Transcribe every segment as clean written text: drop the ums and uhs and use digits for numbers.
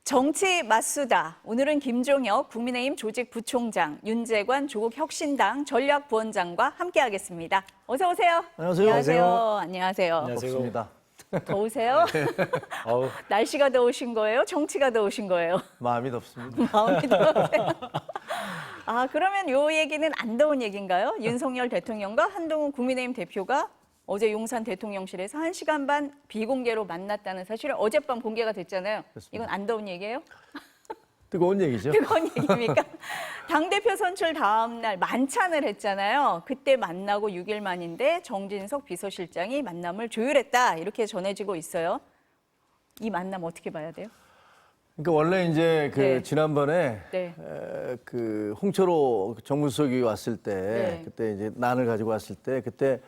정치 맞수다. 오늘은 김종혁 국민의힘 조직부총장, 윤재관 조국 혁신당 전략부원장과 함께하겠습니다. 어서 오세요. 안녕하세요. 안녕하세요. 안녕하세요. 반갑습니다. 더우세요? 어우, 날씨가 더우신 거예요? 정치가 더우신 거예요? 마음이 덥습니다. 마음이 더우세요? 아, 그러면 요 얘기는 안 더운 얘기인가요? 윤석열 대통령과 한동훈 국민의힘 대표가 어제 용산 대통령실에서 1시간 반 비공개로 만났다는 사실은 어젯밤 공개가 됐잖아요. 그렇습니다. 이건 안 더운 얘기예요? 뜨거운 얘기죠. 뜨거운 얘기입니까? 당대표 선출 다음 날 만찬을 했잖아요. 그때 만나고 6일 만인데 정진석 비서실장이 만남을 조율했다. 이렇게 전해지고 있어요. 이 만남 어떻게 봐야 돼요? 그러니까 원래 이제 그 네. 지난번에 네. 그 홍철호 정무수석이 왔을 때 네. 그때 이제 난을 가지고 왔을 때 그때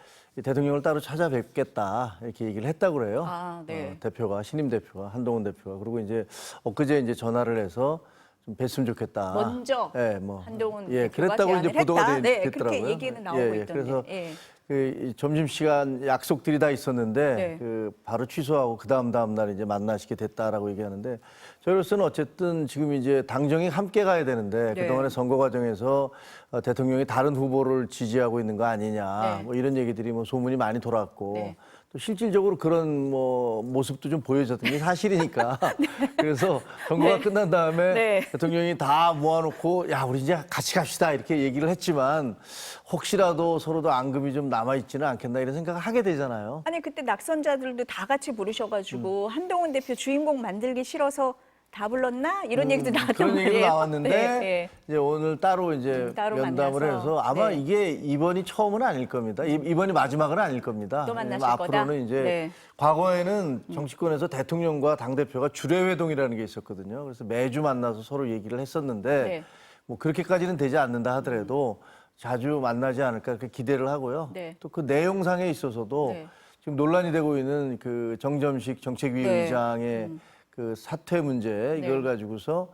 대통령을 따로 찾아뵙겠다 이렇게 얘기를 했다고 그래요. 아, 네. 대표가 신임 대표가 한동훈 대표가 그리고 이제 엊그제 이제 전화를 해서 좀 뵀으면 좋겠다. 먼저 예, 뭐 한동훈 예, 대표가 그랬다고 이제 제안을 보도가 했다. 네, 됐더라고요. 그렇게 얘기는 나오고 있던데. 그래서 예. 그 점심 시간 약속들이 다 있었는데 네. 그 바로 취소하고 그 다음 날 이제 만나시게 됐다라고 얘기하는데 저로서는 어쨌든 지금 이제 당정이 함께 가야 되는데 네. 그동안의 선거 과정에서 대통령이 다른 후보를 지지하고 있는 거 아니냐 네. 뭐 이런 얘기들이 뭐 소문이 많이 돌았고 네. 또 실질적으로 그런 뭐 모습도 좀 보여줬던 게 사실이니까 그래서 선거가 네. 끝난 다음에 네. 대통령이 다 모아놓고 야 우리 이제 같이 갑시다 이렇게 얘기를 했지만 혹시라도 서로도 앙금이 좀 남아있지는 않겠나 이런 생각을 하게 되잖아요. 아니 그때 낙선자들도 다 같이 부르셔가지고 한동훈 대표 주인공 만들기 싫어서 다 불렀나? 이런 얘기도 나왔단 그런 말이에요. 얘기도 나왔는데 네, 네. 이제 오늘 따로 이제 따로 면담을 만나서. 해서 아마 네. 이게 이번이 처음은 아닐 겁니다. 이번이 마지막은 아닐 겁니다. 또 만나실 왜냐면 거다? 앞으로는 이제 네. 과거에는 정치권에서 대통령과 당대표가 주례회동이라는 게 있었거든요. 그래서 매주 만나서 서로 얘기를 했었는데 네. 뭐 그렇게까지는 되지 않는다 하더라도 자주 만나지 않을까 그렇게 기대를 하고요. 네. 또 그 내용상에 있어서도 네. 지금 논란이 되고 있는 그 정점식 정책위 네. 의장의 그 사퇴 문제 이걸 네. 가지고서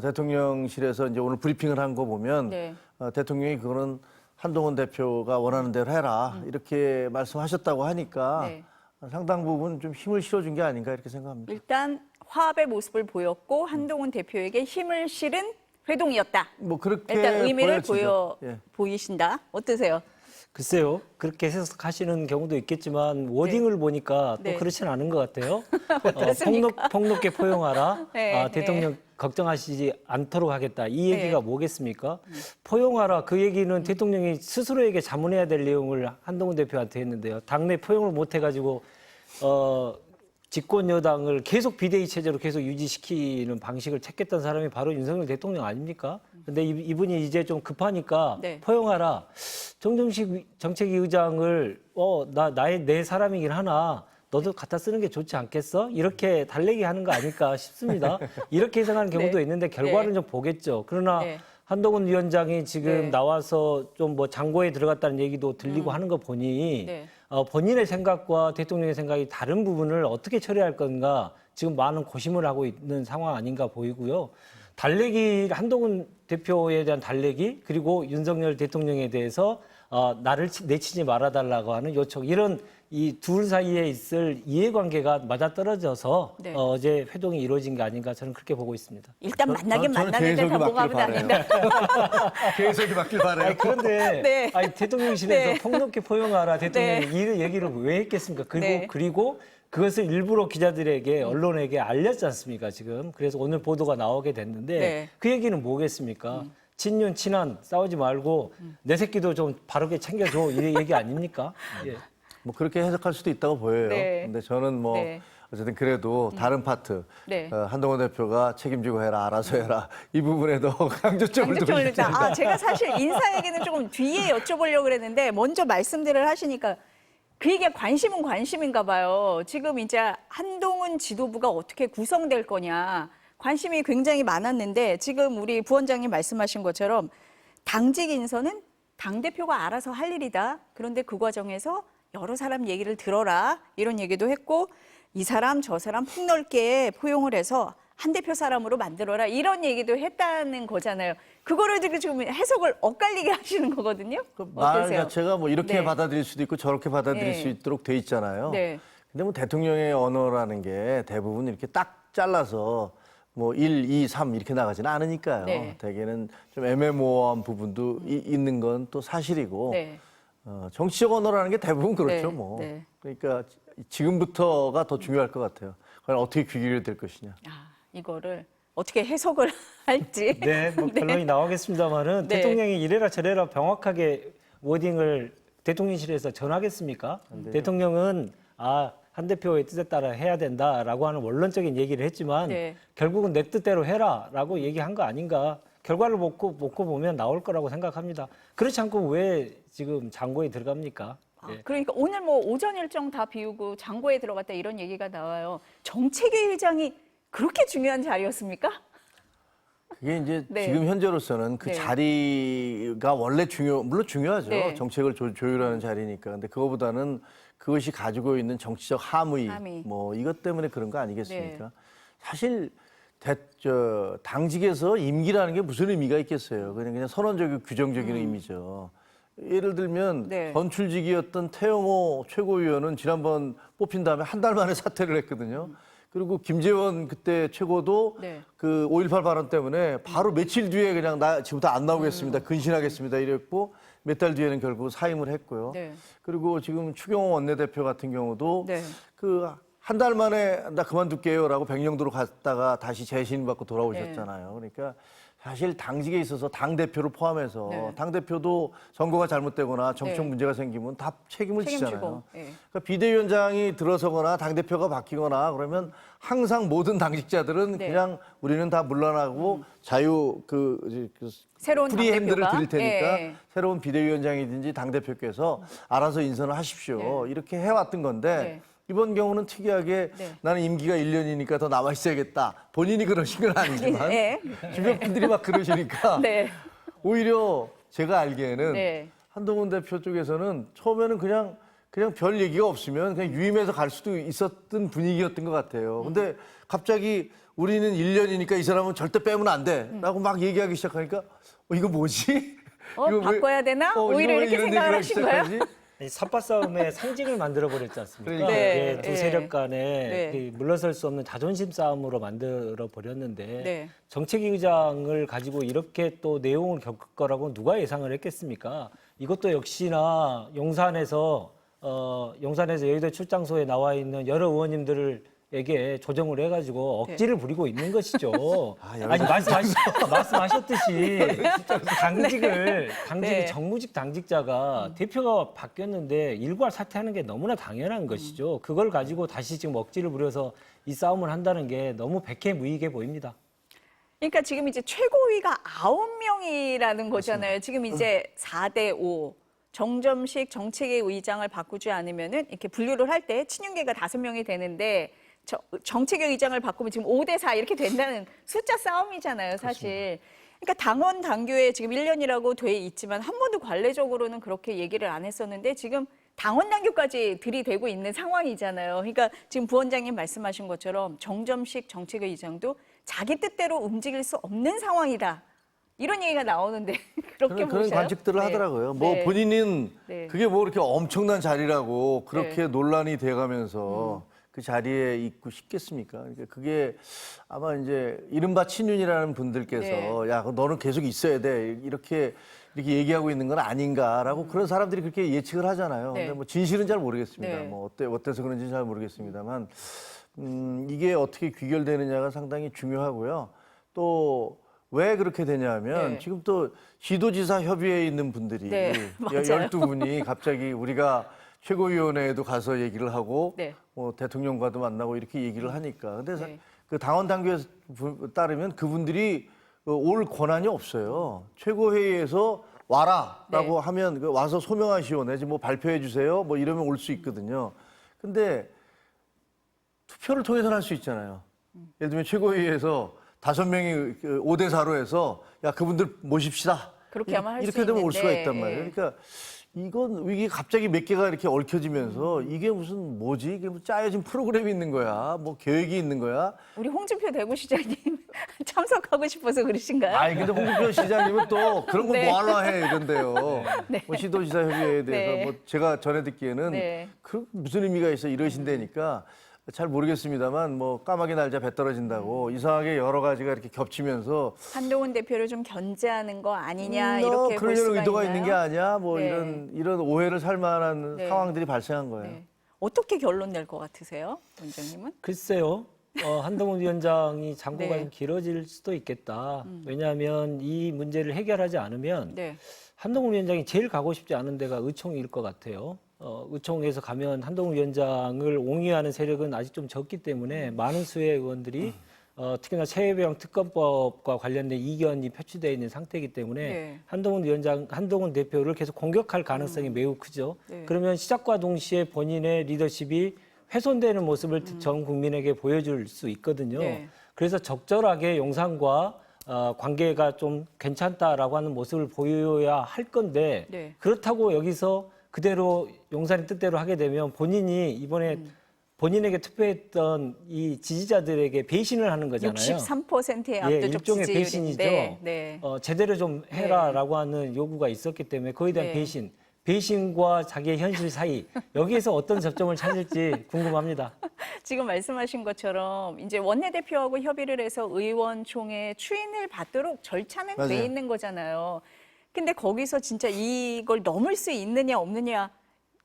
대통령실에서 이제 오늘 브리핑을 한 거 보면 네. 대통령이 그거는 한동훈 대표가 원하는 대로 해라 이렇게 말씀하셨다고 하니까 네. 상당 부분 좀 힘을 실어준 게 아닌가 이렇게 생각합니다. 일단 화합의 모습을 보였고 한동훈 대표에게 힘을 실은 회동이었다. 뭐 그렇게 일단 의미를 보여지죠. 예. 보이신다. 어떠세요? 글쎄요. 그렇게 해석하시는 경우도 있겠지만 워딩을 보니까 또 네. 그렇진 않은 것 같아요. 어떻습니까? 폭넓게 포용하라. 네, 대통령 걱정하시지 않도록 하겠다. 이 얘기가 네. 뭐겠습니까? 포용하라. 그 얘기는 대통령이 스스로에게 자문해야 될 내용을 한동훈 대표한테 했는데요. 당내 포용을 못 해가지고 집권 여당을 계속 비대위 체제로 계속 유지시키는 방식을 택했던 사람이 바로 윤석열 대통령 아닙니까? 근데 이분이 이제 좀 급하니까 네. 포용하라. 정정식 정책위 의장을 내 사람이긴 하나 너도 갖다 쓰는 게 좋지 않겠어? 이렇게 달래기 하는 거 아닐까 싶습니다. 이렇게 해석하는 경우도 네. 있는데 결과는 네. 좀 보겠죠. 그러나 네. 한동훈 위원장이 지금 네. 나와서 좀 뭐 장고에 들어갔다는 얘기도 들리고 하는 거 보니 네. 본인의 생각과 대통령의 생각이 다른 부분을 어떻게 처리할 건가 지금 많은 고심을 하고 있는 상황 아닌가 보이고요. 달래기 한동훈 대표에 대한 달래기 그리고 윤석열 대통령에 대해서 나를 내치지 말아달라고 하는 요청 이런 이 둘 사이에 있을 이해관계가 맞아떨어져서 네. 어제 회동이 이루어진 게 아닌가 저는 그렇게 보고 있습니다. 일단 만나긴 저는 만났는데 계속이 다 뭐가 맞길 바라요. 아닌데. 계속이 맞길 바라요. 아니, 그런데 네. 대통령실에서 네. 폭넓게 포용하라 대통령이 네. 이 얘기를 왜 했겠습니까? 네. 그리고 그것을 일부러 기자들에게 언론에게 알렸지 않습니까 지금? 그래서 오늘 보도가 나오게 됐는데 네. 그 얘기는 뭐겠습니까? 친윤 친한 싸우지 말고 내 새끼도 좀 바르게 챙겨줘 이 얘기 아닙니까? 예. 뭐 그렇게 해석할 수도 있다고 보여요. 네. 근데 저는 뭐 네. 어쨌든 그래도 다른 파트 네. 한동훈 대표가 책임지고 해라 알아서 해라 이 부분에도 강조점을 두고 강조점을 싶습니다. 일단 제가 사실 인사 얘기는 조금 뒤에 여쭤보려고 그랬는데 먼저 말씀들을 하시니까 그 얘기에 관심은 관심인가 봐요. 지금 이제 한동훈 지도부가 어떻게 구성될 거냐 관심이 굉장히 많았는데 지금 우리 부원장님 말씀하신 것처럼 당직 인선은 당대표가 알아서 할 일이다. 그런데 그 과정에서 여러 사람 얘기를 들어라 이런 얘기도 했고 이 사람 저 사람 폭넓게 포용을 해서 한 대표 사람으로 만들어라 이런 얘기도 했다는 거잖아요. 그거를 지금 해석을 엇갈리게 하시는 거거든요. 말 어떠세요? 자체가 뭐 이렇게 네. 받아들일 수도 있고 저렇게 받아들일 네. 수 있도록 돼 있잖아요. 네. 근데 뭐 대통령의 언어라는 게 대부분 이렇게 딱 잘라서 뭐 1, 2, 3 이렇게 나가지는 않으니까요. 네. 대개는 좀 애매모호한 부분도 있는 건 또 사실이고 네. 정치적 언어라는 게 대부분 그렇죠. 네. 뭐. 네. 그러니까 지금부터가 더 중요할 것 같아요. 과연 어떻게 귀결이 될 것이냐. 이거를 어떻게 해석을 할지. 네, 뭐 결론이 나오겠습니다만은 네. 대통령이 이래라 저래라 명확하게 워딩을 대통령실에서 전하겠습니까? 대통령은 한 대표의 뜻에 따라 해야 된다라고 하는 원론적인 얘기를 했지만 네. 결국은 내 뜻대로 해라라고 얘기한 거 아닌가? 결과를 놓고 보면 나올 거라고 생각합니다. 그렇지 않고 왜 지금 장고에 들어갑니까? 예. 그러니까 오늘 뭐 오전 일정 다 비우고 장고에 들어갔다 이런 얘기가 나와요. 정책위의장이 그렇게 중요한 자리였습니까? 그게 이제 네. 지금 현재로서는 그 네. 자리가 원래 물론 중요하죠. 네. 정책을 조율하는 자리니까. 근데 그거보다는 그것이 가지고 있는 정치적 함의, 함의. 뭐 이것 때문에 그런 거 아니겠습니까? 네. 사실 당직에서 임기라는 게 무슨 의미가 있겠어요. 그냥 선언적이고 규정적인 의미죠. 예를 들면 네. 전출직이었던 태영호 최고위원은 지난번 뽑힌 다음에 한 달 만에 사퇴를 했거든요. 그리고 김재원 그때 최고도 네. 그 5.18 발언 때문에 바로 며칠 뒤에 그냥 나 지금부터 안 나오겠습니다. 근신하겠습니다. 이랬고 몇 달 뒤에는 결국 사임을 했고요. 네. 그리고 지금 추경호 원내대표 같은 경우도 네. 그 한 달 만에 나 그만둘게요라고 백령도로 갔다가 다시 재신 받고 돌아오셨잖아요. 그러니까 사실 당직에 있어서 당 대표를 포함해서 네. 당 대표도 선거가 잘못되거나 정치적 네. 문제가 생기면 다 책임을 지잖아요. 책임지고. 예. 그러니까 비대위원장이 들어서거나 당 대표가 바뀌거나 그러면 항상 모든 당직자들은 네. 그냥 우리는 다 물러나고 자유 그 새로운 프리핸드를 당대표가? 드릴 테니까 예. 새로운 비대위원장이든지 당 대표께서 알아서 인선을 하십시오. 네. 이렇게 해왔던 건데. 네. 이번 경우는 특이하게 네. 나는 임기가 1년이니까 더 남아 있어야겠다. 본인이 그러신 건 아니지만 네. 주변 분들이 막 그러시니까 네. 오히려 제가 알기에는 네. 한동훈 대표 쪽에서는 처음에는 그냥 별 얘기가 없으면 그냥 유임해서 갈 수도 있었던 분위기였던 것 같아요. 근데 갑자기 우리는 1년이니까 이 사람은 절대 빼면 안 돼. 라고 막 얘기하기 시작하니까 이거 뭐지? 이거 왜- 바꿔야 되나? 오히려 이거 왜 이렇게 이런 생각을 얘기를 하신 거예요? 시작하지? 삿바 싸움의 상징을 만들어 버렸지 않습니까? 네. 예, 두 네. 세력 간에 네. 그 물러설 수 없는 자존심 싸움으로 만들어 버렸는데 네. 정책위의장을 가지고 이렇게 또 내용을 겪을 거라고 누가 예상을 했겠습니까? 이것도 역시나 용산에서 여의도 출장소에 나와 있는 여러 의원님들에게 조정을 해가지고 억지를 부리고 있는 것이죠. 아니 말씀하셨듯이 당직이 네. 정무직 당직자가 대표가 바뀌었는데 일괄 사퇴하는 게 너무나 당연한 것이죠. 그걸 가지고 다시 지금 억지를 부려서 이 싸움을 한다는 게 너무 백해무익해 보입니다. 그러니까 지금 이제 최고위가 9명이라는 거잖아요. 지금 이제 4대 5. 정점식 정책위 의장을 바꾸지 않으면은 이렇게 분류를 할 때 친윤계가 5명이 되는데 정책위 의장을 바꾸면 지금 5대 4 이렇게 된다는 숫자 싸움이잖아요, 사실. 그러니까 당원 당규에 지금 1년이라고 돼 있지만 한 번도 관례적으로는 그렇게 얘기를 안 했었는데 지금 당원 당규까지 들이대고 있는 상황이잖아요. 그러니까 지금 부원장님 말씀하신 것처럼 정점식 정책위 의장도 자기 뜻대로 움직일 수 없는 상황이다. 이런 얘기가 나오는데 그렇게 그런 보셔요? 관측들을 네. 하더라고요. 뭐 네. 본인은 네. 그게 뭐 이렇게 엄청난 자리라고 그렇게 네. 논란이 돼가면서 그 자리에 있고 싶겠습니까? 그러니까 그게 아마 이제 이른바 친윤이라는 분들께서 네. 야, 너는 계속 있어야 돼. 이렇게 얘기하고 있는 건 아닌가라고 그런 사람들이 그렇게 예측을 하잖아요. 네. 근데 뭐 진실은 잘 모르겠습니다. 네. 뭐 어때서 그런지 잘 모르겠습니다만 이게 어떻게 귀결되느냐가 상당히 중요하고요. 또 왜 그렇게 되냐면 네. 지금 또 지도지사 협의회에 있는 분들이 네, 맞아요. 12분이 갑자기 우리가 최고위원회에도 가서 얘기를 하고 네. 대통령과도 만나고 이렇게 얘기를 하니까 근데 네. 그 당원 당규에 따르면 그분들이 올 권한이 없어요. 최고회의에서 와라라고 네. 하면 와서 소명하시오 내지 뭐 발표해 주세요 뭐 이러면 올 수 있거든요. 근데 투표를 통해서는 할 수 있잖아요. 예를 들면 최고회의에서 5명이 5대 4로 해서 야 그분들 모십시다. 그렇게 하면 할수 이렇게 되면 올 수가 있는데, 있단 말이에요. 예. 그러니까 이건 이게 갑자기 몇 개가 이렇게 얽혀지면서 이게 무슨 뭐지? 이게 뭐 짜여진 프로그램이 있는 거야? 뭐 계획이 있는 거야? 우리 홍준표 대구시장님 참석하고 싶어서 그러신가요? 아니 근데 홍준표 시장님은 또 그런 거 네. 뭐 하려 해 이런데요. 뭐 시도지사 협의회에 대해서 네. 뭐 제가 전에 듣기에는 네. 그 무슨 의미가 있어 이러신다니까 잘 모르겠습니다만 뭐 까마귀 날자 배 떨어진다고 이상하게 여러 가지가 이렇게 겹치면서 한동훈 대표를 좀 견제하는 거 아니냐 이렇게 볼 그러려는 수가 의도가 있나요? 있는 게 아니야 뭐 네. 이런 오해를 살 만한 네. 상황들이 발생한 거예요. 네. 어떻게 결론 낼 것 같으세요, 원장님은? 글쎄요. 한동훈 위원장이 장고가 네. 좀 길어질 수도 있겠다. 왜냐하면 이 문제를 해결하지 않으면 네. 한동훈 위원장이 제일 가고 싶지 않은 데가 의총일 것 같아요. 의총에서 가면 한동훈 위원장을 옹이하는 세력은 아직 좀 적기 때문에 많은 수의 의원들이 특히나 최혜병 특검법과 관련된 이견이 표출되어 있는 상태이기 때문에 네. 한동훈 대표를 계속 공격할 가능성이 매우 크죠. 네. 그러면 시작과 동시에 본인의 리더십이 훼손되는 모습을 전 국민에게 보여줄 수 있거든요. 네. 그래서 적절하게 용산과 관계가 좀 괜찮다라고 하는 모습을 보여야 할 건데 네. 그렇다고 여기서 그대로 용산의 뜻대로 하게 되면 본인이 이번에 본인에게 투표했던 이 지지자들에게 배신을 하는 거잖아요. 63%의 압도적 일종의 지지율인데. 배신이죠. 네. 제대로 좀 해라라고 하는 요구가 있었기 때문에 그에 대한 네. 배신과 자기의 현실 사이 여기에서 어떤 접점을 찾을지 궁금합니다. 지금 말씀하신 것처럼 이제 원내대표하고 협의를 해서 의원총회 추인을 받도록 절차는 돼 맞아요. 있는 거잖아요. 근데 거기서 진짜 이걸 넘을 수 있느냐 없느냐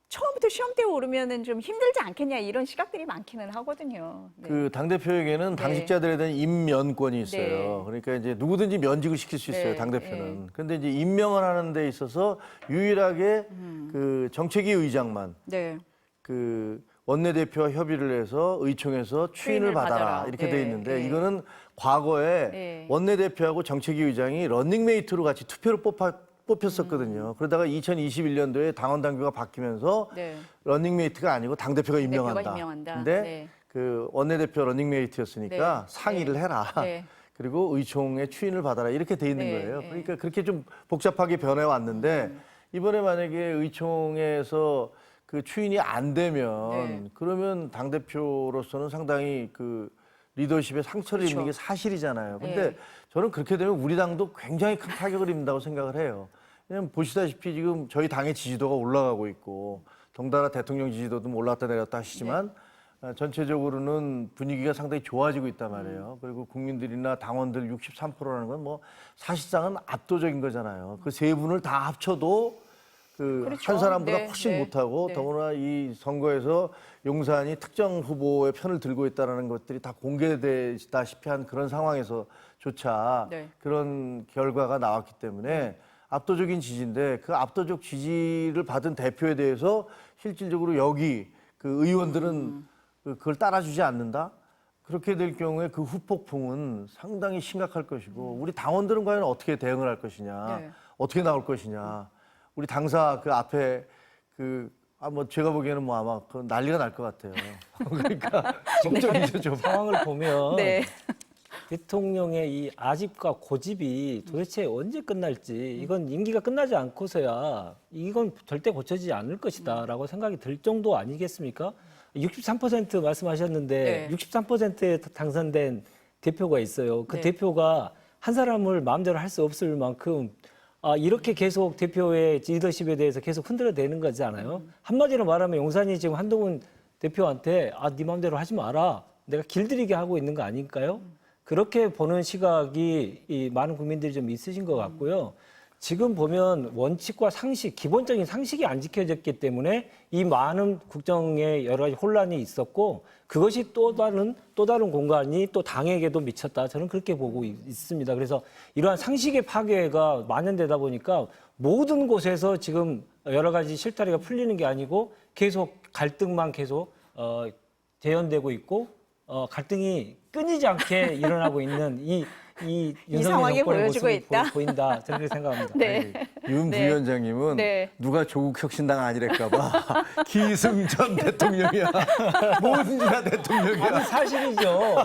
처음부터 시험대에 오르면은 좀 힘들지 않겠냐 이런 시각들이 많기는 하거든요. 네. 그 당대표에게는 당직자들에 대한 임면권이 있어요. 네. 그러니까 이제 누구든지 면직을 시킬 수 있어요, 네, 당대표는. 근데 이제 임명을 하는 데 있어서 유일하게 그 정책위 의장만 네. 그 원내대표와 협의를 해서 의총에서 추인을 받아라 이렇게 네, 돼 있는데 네. 이거는 과거에 네. 원내대표하고 정책위 의장이 런닝메이트로 같이 투표로 뽑혔었거든요. 그러다가 2021년도에 당원 당규가 바뀌면서 네. 런닝메이트가 아니고 당대표가 임명한다. 대표가 임명한다. 근데 네. 그 원내대표 런닝메이트였으니까 네. 상의를 네. 해라. 네. 그리고 의총에 추인을 받아라 이렇게 돼 있는 네, 거예요. 네. 그러니까 그렇게 좀 복잡하게 변해 왔는데 이번에 만약에 의총에서 그 추인이 안 되면 네. 그러면 당 대표로서는 상당히 그 리더십에 상처를 입는 게 사실이잖아요. 근데 네. 저는 그렇게 되면 우리 당도 굉장히 큰 타격을 입는다고 생각을 해요. 왜냐면 보시다시피 지금 저희 당의 지지도가 올라가고 있고 덩달아 대통령 지지도도 뭐 올랐다 내렸다 하시지만 전체적으로는 분위기가 상당히 좋아지고 있단 말이에요. 그리고 국민들이나 당원들 63%라는 건 뭐 사실상은 압도적인 거잖아요. 그 세 분을 다 합쳐도 그 그렇죠. 한 사람보다 네, 훨씬 네, 못하고 네. 더구나 이 선거에서 용산이 특정 후보의 편을 들고 있다는 것들이 다 공개되다시피 한 그런 상황에서조차 네. 그런 결과가 나왔기 때문에 압도적인 지지인데 그 압도적 지지를 받은 대표에 대해서 실질적으로 여기 그 의원들은 그걸 따라주지 않는다? 그렇게 될 경우에 그 후폭풍은 상당히 심각할 것이고 우리 당원들은 과연 어떻게 대응을 할 것이냐, 네. 어떻게 나올 것이냐. 우리 당사 그 앞에 뭐 제가 보기에는 뭐 아마 그 난리가 날 것 같아요. 그러니까 걱정이죠 좀. 상황을 보면 네. 대통령의 이 아집과 고집이 도대체 언제 끝날지 이건 임기가 끝나지 않고서야 이건 절대 고쳐지지 않을 것이다라고 생각이 들 정도 아니겠습니까? 63% 말씀하셨는데 네. 63%에 당선된 대표가 있어요. 그 네. 대표가 한 사람을 마음대로 할 수 없을 만큼 이렇게 계속 대표의 리더십에 대해서 계속 흔들어대는 거잖아요. 한마디로 말하면 용산이 지금 한동훈 대표한테 네 마음대로 하지 마라. 내가 길들이게 하고 있는 거 아닐까요? 그렇게 보는 시각이 이 많은 국민들이 좀 있으신 것 같고요. 지금 보면 원칙과 상식, 기본적인 상식이 안 지켜졌기 때문에 이 많은 국정에 여러 가지 혼란이 있었고 그것이 또 다른 공간이 또 당에게도 미쳤다. 저는 그렇게 보고 있습니다. 그래서 이러한 상식의 파괴가 만연되다 보니까 모든 곳에서 지금 여러 가지 실타래가 풀리는 게 아니고 계속 갈등만 계속 재현되고 있고 갈등이 끊이지 않게 일어나고 있는 이 상황이 윤석열 정권의 보여주고 모습이 있다. 보인다. 저는 그렇게 생각합니다. 네. 윤 네. 부위원장님은 네. 누가 조국 혁신당 아니랄까봐 기승전 대통령이야. 뭐든지 다 대통령이야. 아니, 사실이죠.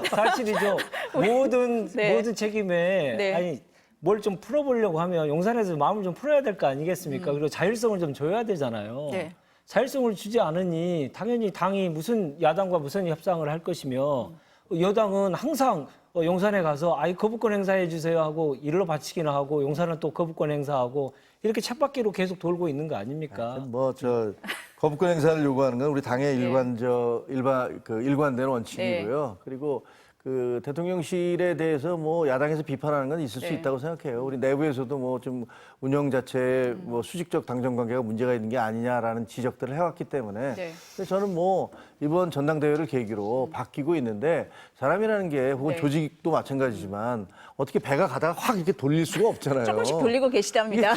모든 네. 책임에 네. 뭘 좀 풀어보려고 하면 용산에서 마음을 좀 풀어야 될 거 아니겠습니까? 그리고 자율성을 좀 줘야 되잖아요. 네. 자율성을 주지 않으니 당연히 당이 무슨 야당과 무슨 협상을 할 것이며 여당은 항상 용산에 가서 거부권 행사해 주세요 하고 일로 바치기나 하고 용산은 또 거부권 행사하고 이렇게 쳇바퀴로 계속 돌고 있는 거 아닙니까? 뭐 저 거부권 행사를 요구하는 건 우리 당의 일관된 원칙이고요. 그리고 그 대통령실에 대해서 뭐 야당에서 비판하는 건 있을 수 있다고 생각해요. 우리 내부에서도 뭐 좀 운영 자체에 뭐 수직적 당정 관계가 문제가 있는 게 아니냐라는 지적들을 해왔기 때문에 근데 저는 뭐 이번 전당대회를 계기로 바뀌고 있는데 사람이라는 게 혹은 조직도 마찬가지지만 어떻게 배가 가다가 확 이렇게 돌릴 수가 없잖아요. 조금씩 돌리고 계시답니다.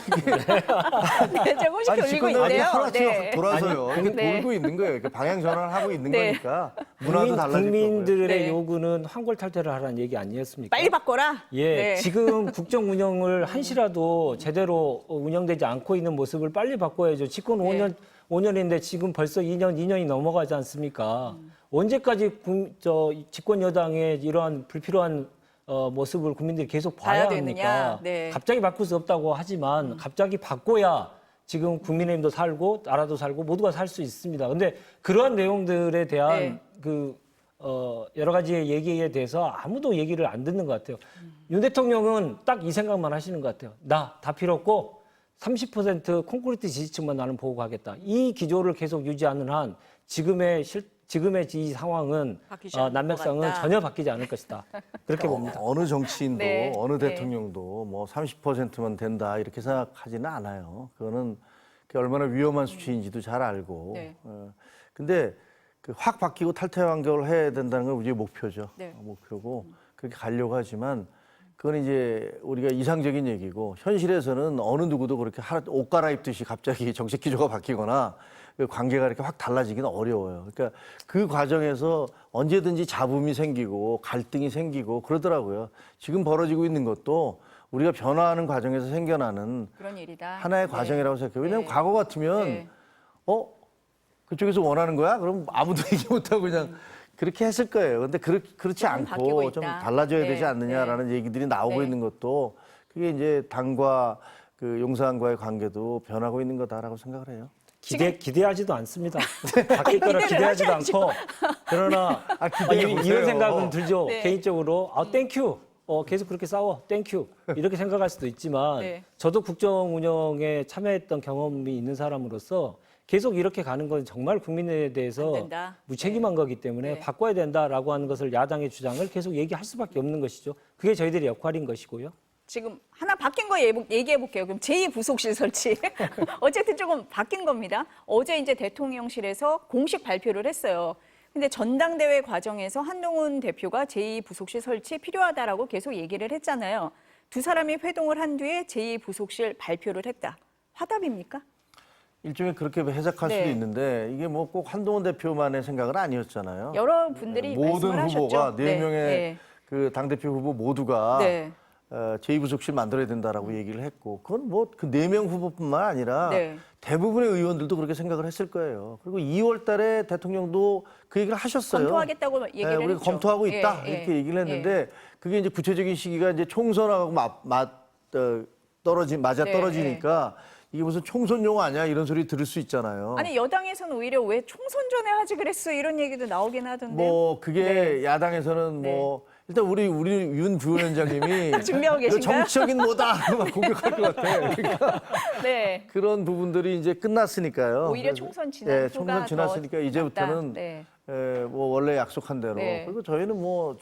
네, 조금씩 돌리고 있는데요. 하나씩 돌아서요. 아니, 이렇게 돌고 있는 거예요. 이렇게 방향 전환을 하고 있는 네. 거니까 문화도 달라질 거고요. 국민들의 네. 요구는 황골탈퇴를 하라는 얘기 아니었습니까? 빨리 바꿔라. 예, 네. 지금 국정 운영을 한시라도 제대로 운영되지 않고 있는 모습을 빨리 바꿔야죠. 집권 5년인데 지금 벌써 2년이 넘어가지 않습니까? 언제까지 집권 여당의 이러한 불필요한 모습을 국민들이 계속 봐야 봐야 합니까? 되느냐? 네. 갑자기 바꿀 수 없다고 하지만 갑자기 바꿔야 지금 국민의힘도 살고 나라도 살고 모두가 살 수 있습니다. 근데 그러한 내용들에 대한 여러 가지의 얘기에 대해서 아무도 얘기를 안 듣는 것 같아요. 윤 대통령은 딱 이 생각만 하시는 것 같아요. 나 다 필요 없고 30% 콘크리트 지지층만 나는 보고 가겠다. 이 기조를 계속 유지하는 한 지금의 이 상황은 바뀌지 않을 것 난맥상은 같다. 전혀 바뀌지 않을 것이다. 그렇게 봅니다. 어느 정치인도 네. 어느 네. 대통령도 뭐 30%만 된다 이렇게 생각하지는 않아요. 그거는 그게 얼마나 위험한 수치인지도 잘 알고. 네. 근데 그 확 바뀌고 탈퇴 완결을 해야 된다는 건 우리의 목표죠. 네. 목표고 그렇게 가려고 하지만 그건 이제 우리가 이상적인 얘기고 현실에서는 어느 누구도 그렇게 옷 갈아입듯이 갑자기 정책 기조가 바뀌거나 그 관계가 이렇게 확 달라지기는 어려워요. 그러니까 그 과정에서 언제든지 잡음이 생기고 갈등이 생기고 그러더라고요. 지금 벌어지고 있는 것도 우리가 변화하는 과정에서 생겨나는 그런 일이다. 하나의 과정이라고 생각해요. 왜냐하면 과거 같으면 네. 그쪽에서 원하는 거야? 그럼 아무도 얘기 못하고 그냥 그렇게 했을 거예요. 근데 그렇지 조금 바뀌고 않고 좀 있다. 달라져야 네, 되지 않느냐라는 얘기들이 나오고 네. 있는 것도 그게 이제 당과 그 용사안과의 관계도 변하고 있는 거다라고 생각을 해요. 기대하지도 않습니다. 바뀔 거라 기대를 기대하지도 하셔야죠. 않고 그러나 기대해 보세요. 이런 생각은 들죠. 네. 개인적으로 땡큐. 계속 그렇게 싸워. 땡큐. 이렇게 생각할 수도 있지만 네. 저도 국정 운영에 참여했던 경험이 있는 사람으로서 계속 이렇게 가는 건 정말 국민에 안 대해서 된다. 무책임한 거기 때문에 네. 바꿔야 된다라고 하는 것을 야당의 주장을 계속 얘기할 수밖에 없는 것이죠. 그게 저희들의 역할인 것이고요. 지금 하나 바뀐 거 얘기해 볼게요. 그럼 제2부속실 설치. 어쨌든 조금 바뀐 겁니다. 어제 이제 대통령실에서 공식 발표를 했어요. 근데 전당대회 과정에서 한동훈 대표가 제2부속실 설치 필요하다라고 계속 얘기를 했잖아요. 두 사람이 회동을 한 뒤에 제2부속실 발표를 했다. 화답입니까? 일종의 그렇게 해석할 네. 수도 있는데 이게 뭐 꼭 한동훈 대표만의 생각은 아니었잖아요. 여러 분들이 모든 말씀을 후보가 하셨죠. 네 명의 네. 그 당대표 후보 모두가 네. 제2부속실 만들어야 된다라고 얘기를 했고 그건 뭐 그 4명 후보뿐만 아니라 네. 대부분의 의원들도 그렇게 생각을 했을 거예요. 그리고 2월 달에 대통령도 그 얘기를 하셨어요. 검토하겠다고 얘기를 우리가 했죠. 검토하고 있다 예, 예, 이렇게 얘기를 했는데 그게 이제 구체적인 시기가 이제 총선하고 맞아 떨어지니까 이게 무슨 총선용 아니야 이런 소리 들을 수 있잖아요. 아니 여당에서는 오히려 왜 총선 전에 하지 그랬어 이런 얘기도 나오긴 하던데. 뭐 그게 네. 야당에서는 뭐 일단 우리 윤 부위원장님이 준비하고 이거 계신가요? 정치적인 뭐다 막 공격할 것 같아. 그러니까 네. 그런 부분들이 이제 끝났으니까요. 오히려 그래서, 총선 지난 후가 총선 지났으니까 더 이제부터는 낫다. 네. 뭐 원래 약속한 대로 네. 그리고 저희는 뭐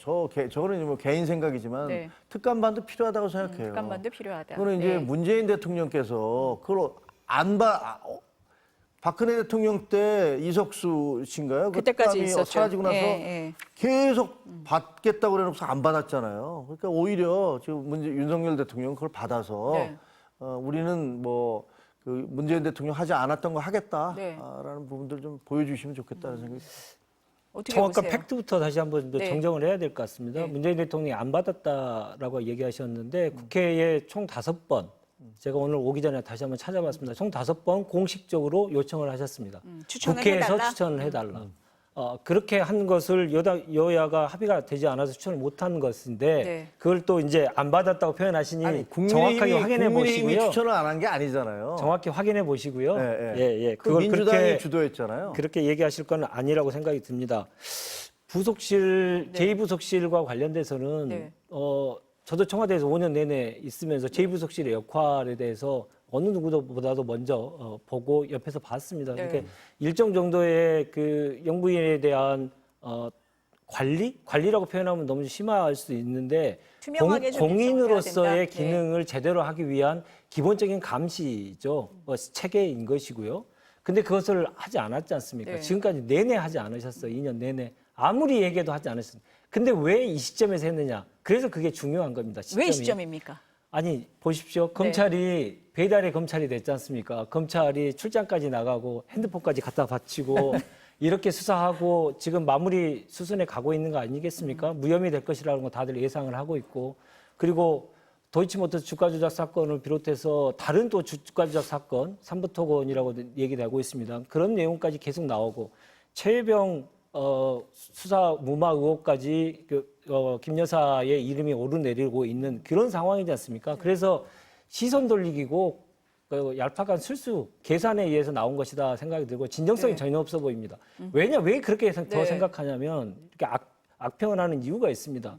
저는 뭐 개인 생각이지만 네. 특감반도 필요하다고 생각해요. 특감반도 필요하다. 그거는 이제 네. 문재인 대통령께서 그걸 박근혜 대통령 때 이석수 씨인가요? 그때까지 특감이 있었죠. 사라지고 나서 예, 예. 계속 받겠다고 그래놓고서 안 받았잖아요. 그러니까 오히려 지금 윤석열 대통령 그걸 받아서 네. 우리는 뭐 그 문재인 대통령 하지 않았던 거 하겠다라는 네. 부분들 좀 보여주시면 좋겠다는 생각이 어떻게 정확한 보세요? 팩트부터 다시 한번 네. 정정을 해야 될 것 같습니다. 네. 문재인 대통령이 안 받았다라고 얘기하셨는데 국회에 총 5번, 제가 오늘 오기 전에 다시 한번 찾아봤습니다. 총 5번 공식적으로 요청을 하셨습니다. 추천을 국회에서 해달라? 추천을 해달라. 그렇게 한 것을 여야가 합의가 되지 않아서 추천을 못한 것인데 네. 그걸 또 이제 안 받았다고 표현하시니 아니, 정확하게 확인해 국민의힘이 보시고요. 추천을 안 한 게 아니잖아요. 정확히 확인해 보시고요. 예. 그 그걸 민주당이 그렇게 주도했잖아요. 그렇게 얘기하실 건 아니라고 생각이 듭니다. 부속실, 제2부속실과 관련돼서는 네. 저도 청와대에서 5년 내내 있으면서 제2부속실의 역할에 대해서 어느 누구보다도 먼저 보고 옆에서 봤습니다. 네. 그러니까 일정 정도의 그 영부인에 대한 관리라고 표현하면 너무 심할 수 있는데 투명하게 좀 일정을 해야 공인으로서의 된다. 기능을 제대로 하기 위한 기본적인 감시죠. 체계인 것이고요. 근데 그것을 하지 않았지 않습니까? 네. 지금까지 내내 하지 않으셨어요. 2년 내내. 아무리 얘기해도 하지 않으셨어요. 근데 왜 이 시점에서 했느냐? 그래서 그게 중요한 겁니다. 시점이. 왜 시점입니까? 아니 보십시오. 검찰이 배달의 검찰이 됐지 않습니까? 검찰이 출장까지 나가고 핸드폰까지 갖다 바치고 이렇게 수사하고 지금 마무리 수순에 가고 있는 거 아니겠습니까? 무혐의 될 것이라는 거 다들 예상을 하고 있고 그리고 도이치모터스 주가 조작 사건을 비롯해서 다른 또 주가 조작 사건, 삼부토건이라고 얘기되고 있습니다. 그런 내용까지 계속 나오고 최혜병 수사 무마 의혹까지 김 여사의 이름이 오르내리고 있는 그런 상황이지 않습니까? 그래서 시선 돌리기고 얄팍한 술수 계산에 의해서 나온 것이다 생각이 들고 진정성이 네. 전혀 없어 보입니다. 왜 그렇게 더 네. 생각하냐면 이렇게 악평을 하는 이유가 있습니다.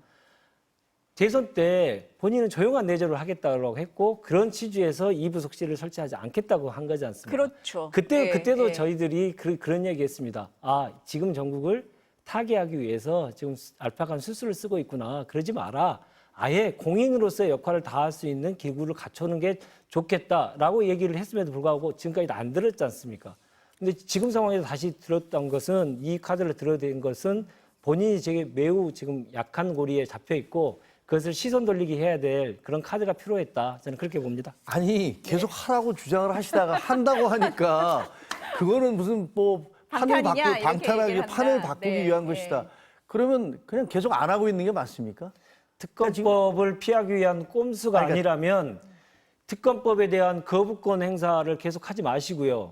대선 때 본인은 조용한 내조를 하겠다고 했고 그런 취지에서 이부속실을 설치하지 않겠다고 한 거지 않습니까? 그렇죠. 그때도 네. 저희들이 그런 얘기했습니다. 아 지금 전국을 타개하기 위해서 지금 알파간 수술을 쓰고 있구나. 그러지 마라. 아예 공인으로서의 역할을 다할 수 있는 기구를 갖춰놓는 게 좋겠다라고 얘기를 했음에도 불구하고 지금까지 안 들었지 않습니까? 근데 지금 상황에서 다시 들었던 것은 이 카드를 들어댄 것은 본인이 되게 매우 지금 약한 고리에 잡혀 있고 그것을 시선 돌리기 해야 될 그런 카드가 필요했다. 저는 그렇게 봅니다. 아니 계속 하라고 주장을 하시다가 한다고 하니까 그거는 무슨 뭐 판을 방탄이냐, 바꾸기 이렇게 방탄하기 얘기를 판을 한다. 바꾸기 네, 위한 네. 것이다. 그러면 그냥 계속 안 하고 있는 게 맞습니까? 특검법을 피하기 위한 꼼수가 그러니까 아니라면 특검법에 대한 거부권 행사를 계속하지 마시고요.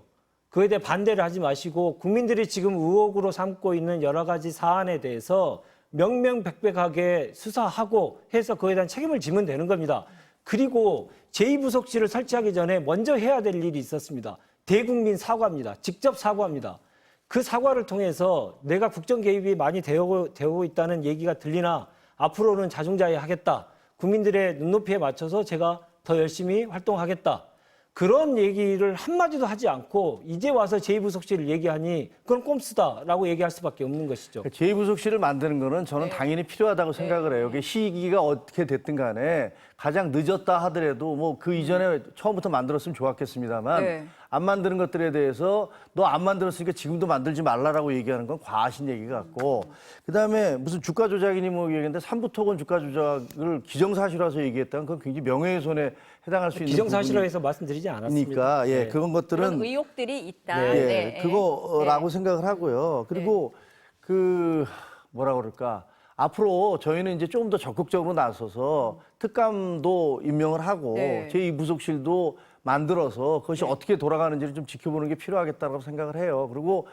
그에 대해 반대를 하지 마시고 국민들이 지금 의혹으로 삼고 있는 여러 가지 사안에 대해서 명명백백하게 수사하고 해서 그에 대한 책임을 지면 되는 겁니다. 그리고 제2부속실을 설치하기 전에 먼저 해야 될 일이 있었습니다. 대국민 사과입니다. 직접 사과합니다. 그 사과를 통해서 내가 국정 개입이 많이 되고 있다는 얘기가 들리나 앞으로는 자중자애하겠다. 국민들의 눈높이에 맞춰서 제가 더 열심히 활동하겠다. 그런 얘기를 한마디도 하지 않고 이제 와서 제2부속실을 얘기하니 그건 꼼수다라고 얘기할 수밖에 없는 것이죠. 제2부속실을 만드는 거는 저는 당연히 필요하다고 생각을 해요. 그 시기가 어떻게 됐든 간에 가장 늦었다 하더라도 뭐 그 이전에 처음부터 만들었으면 좋았겠습니다만 네. 안 만드는 것들에 대해서 너 안 만들었으니까 지금도 만들지 말라라고 얘기하는 건 과하신 얘기 같고 그다음에 무슨 주가 조작이니 뭐 얘기했는데 삼부토건 주가 조작을 기정사실화해서 얘기했다는 건 굉장히 명예훼손에 해당할 수 있는 기정사실화해서 말씀드리지 않았습니다. 부분이니까 예, 네. 그런 것들은 그런 의혹들이 있다. 예, 네. 그거라고 네. 생각을 하고요. 그리고 그 뭐라 그럴까 앞으로 저희는 이제 조금 더 적극적으로 나서서 특감도 임명을 하고 네. 제2부속실도 만들어서 그것이 어떻게 돌아가는지를 좀 지켜보는 게 필요하겠다고 생각을 해요. 그리고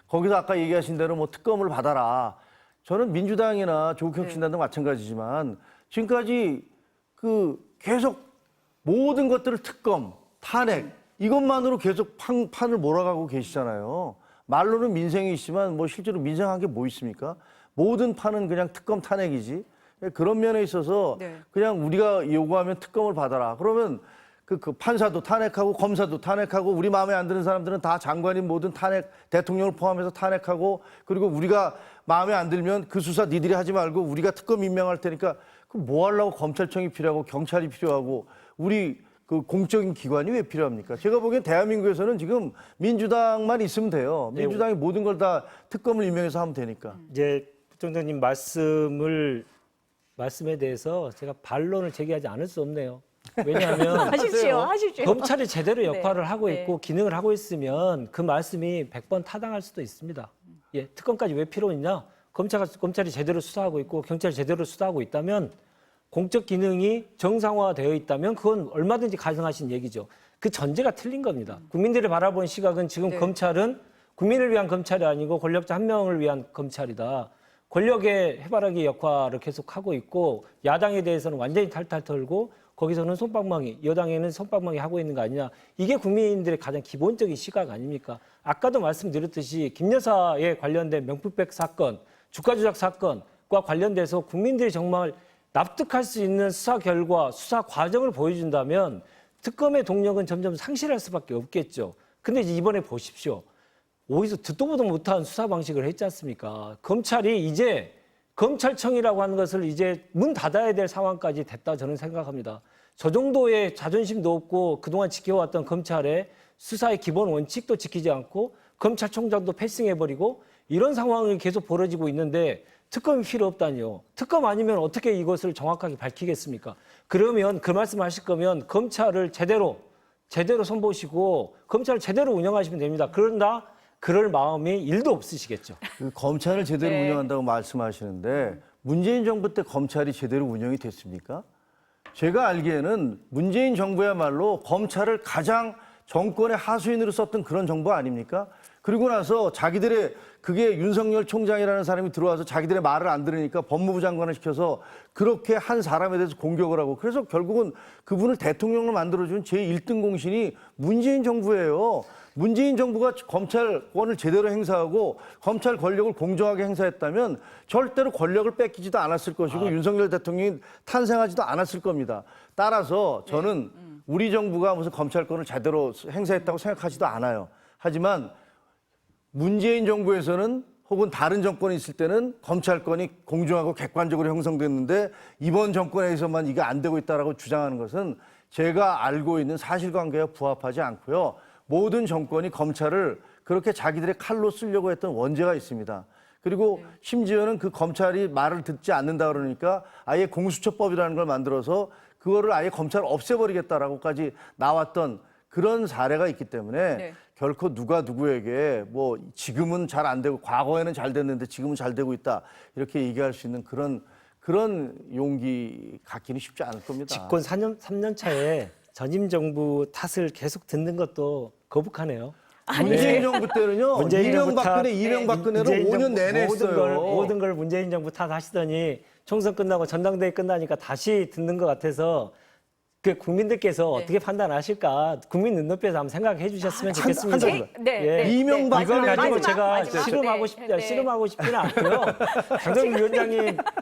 거기서 아까 얘기하신 대로 뭐 특검을 받아라. 저는 민주당이나 조국혁신당도 마찬가지지만 지금까지 그 계속 모든 것들을 특검, 탄핵 이것만으로 계속 판을 몰아가고 계시잖아요. 말로는 민생이 있지만 뭐 실제로 민생한 게 뭐 있습니까? 모든 판은 그냥 특검 탄핵이지. 그런 면에 있어서 네. 그냥 우리가 요구하면 특검을 받아라. 그러면 그 판사도 탄핵하고 검사도 탄핵하고 우리 마음에 안 드는 사람들은 다 장관인 모든 탄핵 대통령을 포함해서 탄핵하고 그리고 우리가 마음에 안 들면 그 수사 니들이 하지 말고 우리가 특검 임명할 테니까 그럼 뭐 하려고 검찰청이 필요하고 경찰이 필요하고 우리 그 공적인 기관이 왜 필요합니까? 제가 보기엔 대한민국에서는 지금 민주당만 있으면 돼요. 민주당이 모든 걸 다 특검을 임명해서 하면 되니까. 이제 부총장님 말씀에 대해서 제가 반론을 제기하지 않을 수 없네요. 왜냐하면 하십시오. 검찰이 제대로 역할을 네. 하고 네. 있고 기능을 하고 있으면 그 말씀이 100번 타당할 수도 있습니다. 예, 특검까지 왜 필요 있냐? 검찰이 제대로 수사하고 있고 경찰이 제대로 수사하고 있다면 공적 기능이 정상화되어 있다면 그건 얼마든지 가능하신 얘기죠. 그 전제가 틀린 겁니다. 국민들이 바라본 시각은 지금 네. 검찰은 국민을 위한 검찰이 아니고 권력자 한 명을 위한 검찰이다. 권력의 해바라기 역할을 계속하고 있고 야당에 대해서는 완전히 탈탈 털고 거기서는 솜방망이, 여당에는 솜방망이 하고 있는 거 아니냐. 이게 국민들의 가장 기본적인 시각 아닙니까? 아까도 말씀드렸듯이 김 여사에 관련된 명품백 사건, 주가 조작 사건과 관련돼서 국민들이 정말 납득할 수 있는 수사 결과, 수사 과정을 보여준다면 특검의 동력은 점점 상실할 수밖에 없겠죠. 근데 이제 이번에 보십시오. 어디서 듣도 보도 못한 수사 방식을 했지 않습니까? 검찰이 이제 검찰청이라고 하는 것을 이제 문 닫아야 될 상황까지 됐다 저는 생각합니다. 저 정도의 자존심도 없고 그동안 지켜왔던 검찰의 수사의 기본 원칙도 지키지 않고 검찰총장도 패싱해버리고 이런 상황이 계속 벌어지고 있는데 특검이 필요 없다니요. 특검 아니면 어떻게 이것을 정확하게 밝히겠습니까? 그러면 그 말씀하실 거면 검찰을 제대로 손보시고 검찰을 제대로 운영하시면 됩니다. 그런다 그럴 마음이 1도 없으시겠죠. 그 검찰을 제대로 네. 운영한다고 말씀하시는데 문재인 정부 때 검찰이 제대로 운영이 됐습니까? 제가 알기에는 문재인 정부야말로 검찰을 가장 정권의 하수인으로 썼던 그런 정부 아닙니까? 그리고 나서 자기들의 그게 윤석열 총장이라는 사람이 들어와서 자기들의 말을 안 들으니까 법무부 장관을 시켜서 그렇게 한 사람에 대해서 공격을 하고 그래서 결국은 그분을 대통령으로 만들어준 제1등 공신이 문재인 정부예요. 문재인 정부가 검찰권을 제대로 행사하고 검찰 권력을 공정하게 행사했다면 절대로 권력을 뺏기지도 않았을 것이고 윤석열 대통령이 탄생하지도 않았을 겁니다. 따라서 저는 우리 정부가 무슨 검찰권을 제대로 행사했다고 생각하지도 않아요. 하지만 문재인 정부에서는 혹은 다른 정권이 있을 때는 검찰권이 공정하고 객관적으로 형성됐는데 이번 정권에서만 이게 안 되고 있다라고 주장하는 것은 제가 알고 있는 사실관계와 부합하지 않고요. 모든 정권이 검찰을 그렇게 자기들의 칼로 쓰려고 했던 원죄가 있습니다. 그리고 심지어는 그 검찰이 말을 듣지 않는다 그러니까 아예 공수처법이라는 걸 만들어서 그거를 아예 검찰을 없애버리겠다라고까지 나왔던 그런 사례가 있기 때문에 네. 결코 누가 누구에게 뭐 지금은 잘 안 되고 과거에는 잘 됐는데 지금은 잘 되고 있다 이렇게 얘기할 수 있는 그런 용기 갖기는 쉽지 않을 겁니다. 집권 3년 차에 전임 정부 탓을 계속 듣는 것도 거북하네요. 문재인 정부 때는요. 문재인 정부 탓, 이명박근혜를 문재인 5년 정부 내내 했어요. 모든 걸 문재인 정부 탓하시더니 총선 끝나고 전당대회 끝나니까 다시 듣는 것 같아서 그 국민들께서 어떻게 판단하실까 국민 눈높이에서 한번 생각해 주셨으면 좋겠습니다. 이걸 가지고 제가 씨름하고 싶지는 않고요. 당선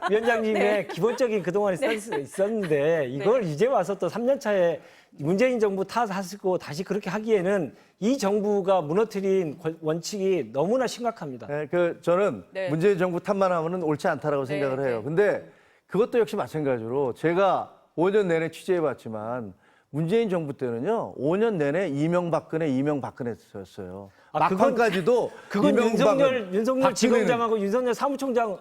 위원장님의 기본적인 그동안의 스탠스 있었는데 이걸 이제 와서 또 3년 차에 문재인 정부 탓하시고 다시 그렇게 하기에는 이 정부가 무너뜨린 원칙이 너무나 심각합니다. 네, 저는 문재인 정부 탓만 하면은 옳지 않다라고 생각을 해요. 근데 그것도 역시 마찬가지로 제가 5년 내내 취재해봤지만 문재인 정부 때는요 5년 내내 이명박근혜였어요. 막판까지도 그건 윤석열 지검장하고 윤석열 사무총장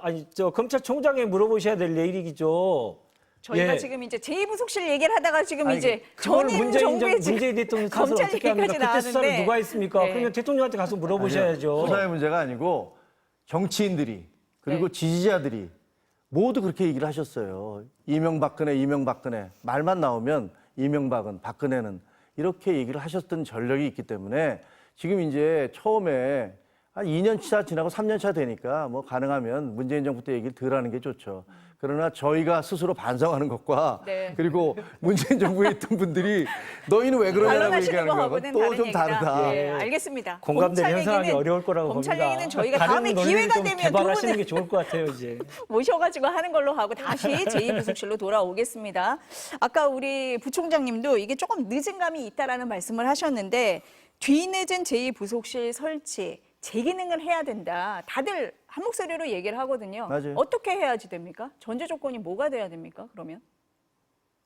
검찰총장에 물어보셔야 될 얘기죠. 저희가 지금 이제 제2부속실 얘기를 하다가 지금 이제 그걸 전임 정부의 문재인 대통령 탓을 검찰 어떻게 합니까? 얘기까지 그때 수사를 나왔는데. 누가 했습니까? 그러면 대통령한테 가서 물어보셔야죠. 수사의 문제가 아니고 정치인들이 그리고 지지자들이 모두 그렇게 얘기를 하셨어요. 이명박근혜 말만 나오면 이명박은 박근혜는 이렇게 얘기를 하셨던 전력이 있기 때문에 지금 이제 처음에 한 2년 차 지나고 3년 차 되니까 뭐 가능하면 문재인 정부 때 얘기를 덜 하는 게 좋죠. 그러나 저희가 스스로 반성하는 것과 그리고 문재인 정부에 있던 분들이 너희는 왜 그러냐고 얘기하는 거하고는 또 좀 다르다. 네, 알겠습니다. 공감대 형성하기 어려울 거라고 검찰 봅니다. 얘기는 저희가 다음에 기회가 되면 두 개발하시는 분을 게 좋을 것 같아요, 이제. 모셔가지고 하는 걸로 하고 다시 제2부속실로 돌아오겠습니다. 아까 우리 부총장님도 이게 조금 늦은 감이 있다라는 말씀을 하셨는데 뒤늦은 제2부속실 설치, 재기능을 해야 된다. 다들 한 목소리로 얘기를 하거든요. 맞아요. 어떻게 해야지 됩니까? 전제 조건이 뭐가 돼야 됩니까? 그러면?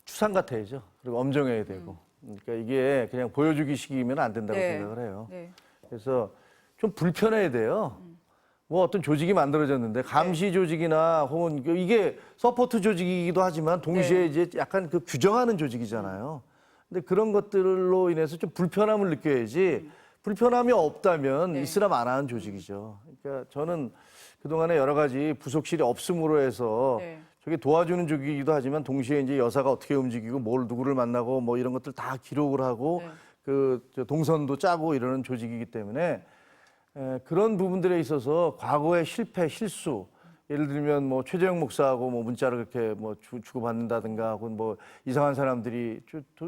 추상 같아야죠. 그리고 엄정해야 되고. 그러니까 이게 그냥 보여주기식이면 안 된다고 생각을 해요. 그래서 좀 불편해야 돼요. 뭐 어떤 조직이 만들어졌는데 감시 조직이나 혹은 이게 서포트 조직이기도 하지만 동시에 이제 약간 그 규정하는 조직이잖아요. 근데 그런 것들로 인해서 좀 불편함을 느껴야지 불편함이 없다면 있으나 마나한 조직이죠. 그러니까 저는 그동안에 여러 가지 부속실이 없음으로 해서 저게 도와주는 조직이기도 하지만 동시에 이제 여사가 어떻게 움직이고 뭘 누구를 만나고 뭐 이런 것들 다 기록을 하고 저 동선도 짜고 이러는 조직이기 때문에 그런 부분들에 있어서 과거의 실패, 실수 예를 들면 뭐 최재형 목사하고 뭐 문자를 그렇게 뭐 주고받는다든가 혹은 뭐 이상한 사람들이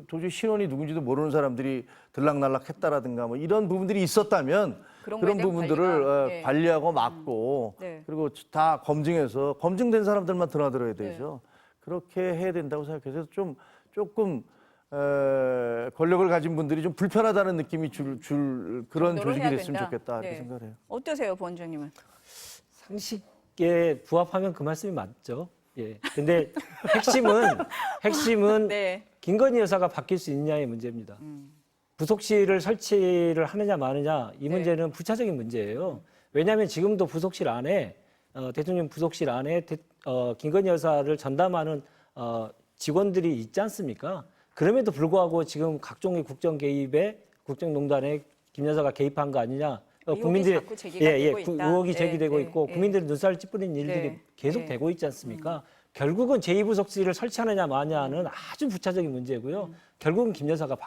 도저히 신원이 누군지도 모르는 사람들이 들락날락했다라든가 뭐 이런 부분들이 있었다면 그런 부분들을 관리하고 막고 그리고 다 검증해서 검증된 사람들만 드나들어야 되죠. 그렇게 해야 된다고 생각해서 조금 권력을 가진 분들이 좀 불편하다는 느낌이 줄 그런 정도로 조직이 해야 됐으면 된다. 좋겠다 이렇게 네. 생각을 해요. 어떠세요, 부원장님은? 상식에 부합하면 그 말씀이 맞죠. 예. 근데 핵심은 네. 김건희 여사가 바뀔 수 있느냐의 문제입니다. 부속실을 설치를 하느냐 마느냐 이 네. 문제는 부차적인 문제예요. 왜냐하면 지금도 부속실 안에 대통령 부속실 안에 김건희 여사를 전담하는 직원들이 있지 않습니까? 그럼에도 불구하고 지금 각종의 국정 개입에 국정농단에 김 여사가 개입한 거 아니냐? 의혹이 자꾸 제기가 되고 있다. 의혹이 네, 제기되고 네, 있고 네. 국민들이 눈살 찌푸리는 일들이 네, 계속 네. 되고 있지 않습니까? 결국은 제2부속실을 설치하느냐 마냐는 아주 부차적인 문제고요. 결국은 김 여사가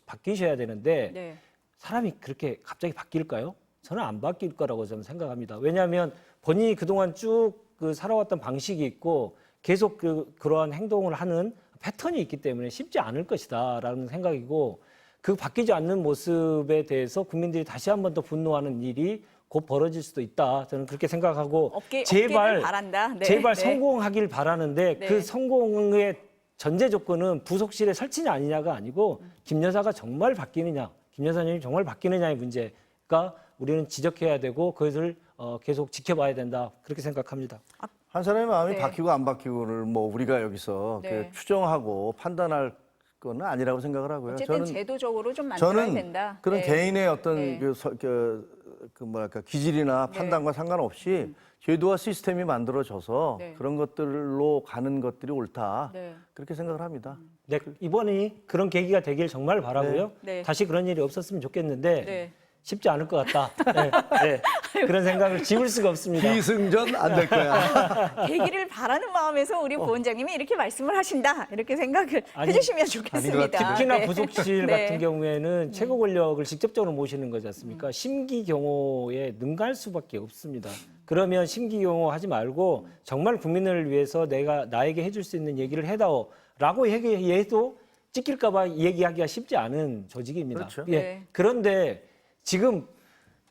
바뀌셔야 되는데 네. 사람이 그렇게 갑자기 바뀔까요? 저는 안 바뀔 거라고 저는 생각합니다. 왜냐하면 본인이 그동안 쭉 그 살아왔던 방식이 있고 계속 그러한 행동을 하는 패턴이 있기 때문에 쉽지 않을 것이다라는 생각이고 그 바뀌지 않는 모습에 대해서 국민들이 다시 한 번 더 분노하는 일이 곧 벌어질 수도 있다. 저는 그렇게 생각하고 없기를 바란다. 네, 제발 네. 성공하길 바라는데 네. 그 성공의 전제 조건은 부속실에 설치냐 아니냐가 아니고 김 여사가 정말 바뀌느냐, 김 여사님이 정말 바뀌느냐의 문제가 우리는 지적해야 되고 그것을 계속 지켜봐야 된다. 그렇게 생각합니다. 한 사람의 마음이 네. 바뀌고 안 바뀌고를 뭐 우리가 여기서 네. 추정하고 판단할 건 아니라고 생각을 하고요. 어쨌든 제도적으로 좀 만들어야 저는 된다. 그런 네. 개인의 어떤 네. 그 뭐랄까 기질이나 판단과 상관없이 제도와 시스템이 만들어져서 네. 그런 것들로 가는 것들이 옳다. 네. 그렇게 생각을 합니다. 네, 이번이 그런 계기가 되길 정말 바라고요. 네. 네. 다시 그런 일이 없었으면 좋겠는데 네. 쉽지 않을 것 같다. 네, 네. 그런 생각을 지울 수가 없습니다. 기승전 안 될 거야. 되기를 바라는 마음에서 우리 부원장님이 이렇게 말씀을 하신다. 이렇게 생각을 아니, 해주시면 좋겠습니다. 특히나 네. 부속실 네. 같은 경우에는 최고 권력을 직접적으로 모시는 거지 않습니까? 심기 경호에 능가할 수밖에 없습니다. 그러면 심기 경호 하지 말고 정말 국민을 위해서 나에게 해줄 수 있는 얘기를 해다오라고 얘기해도 찍힐까 봐 얘기하기가 쉽지 않은 조직입니다. 그렇죠. 예. 네. 그런데 지금